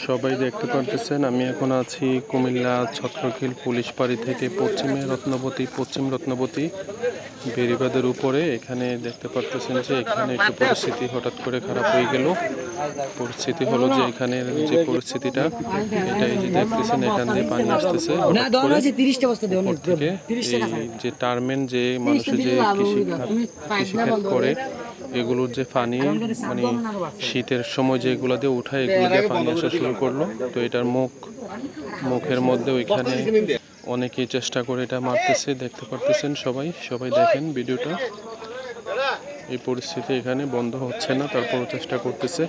সবাই দেখতে পারতেছেন আমি এখন আছি কুমিল্লা ছত্রখিল পুলিশ ফাঁড়ি থেকে পশ্চিম রত্নবতী বেড়িবাঁধের উপরে। এখানে দেখতে পারতেছেন যে এখানে একটু পরিস্থিতি হঠাৎ করে খারাপ হয়ে গেল। পরিস্থিতি হলো যে এখানের যে পরিস্থিতিটা, এটাই যে দেখতেছেন এখান দিয়ে পানি আসতেছে হঠাৎ করে উপর থেকে। এই যে টার্মেন যে মানুষের যে কৃষিখাত করে, এগুলোর যে পানি মানে শীতের সময় যেগুলো দিয়ে উঠায় এগুলো দিয়ে পানি আসা শুরু করলো। তো এটার মুখের মধ্যে ওইখানে অনেকেই চেষ্টা করে এটা মারতেছে, দেখতে পারতেছেন সবাই দেখেন ভিডিওটা। এই পরিস্থিতি এখানে বন্ধ হচ্ছে না, তারপরও চেষ্টা করতেছে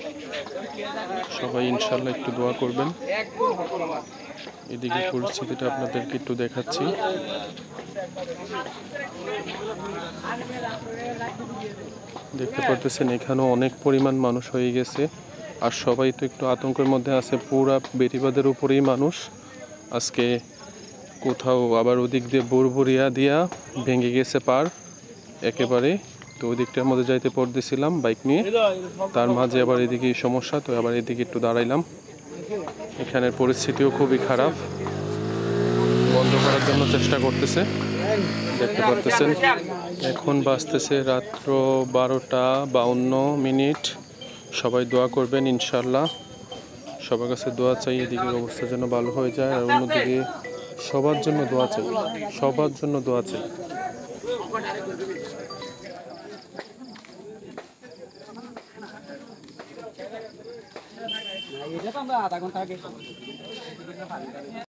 সবাই। ইনশাল্লাহ একটু দোয়া করবেন। এদিকে পরিস্থিতিটা আপনাদেরকে একটু দেখাচ্ছি। দেখতে পারতেছেন এখানেও অনেক পরিমাণ মানুষ হয়ে গেছে, আর সবাই তো একটু আতঙ্কের মধ্যে আছে। পুরা বেড়িবাঁধের উপরেই মানুষ আজকে। কোথাও আবার ওদিক দিয়ে বুরবুরিয়া দিয়া ভেঙে গেছে পার একেবারে। তো ওই দিকটার মধ্যে যাইতে পড়তেছিলাম বাইক নিয়ে, তার মাঝে আবার এদিকে সমস্যা, তো আবার এদিকে একটু দাঁড়াইলাম। এখানের পরিস্থিতিও খুবই খারাপ, বন্ধ করার জন্য চেষ্টা করতেছে, দেখতে পারতেছেন। এখন বাজতেছে রাত্র 12:52। সবাই দোয়া করবেন ইনশাল্লাহ, সবার কাছে দোয়া চাই এদিকের অবস্থা যেন ভালো হয়ে যায়। আর অন্যদিকে সবার জন্য দোয়া চাই, সবার জন্য দোয়া চাই।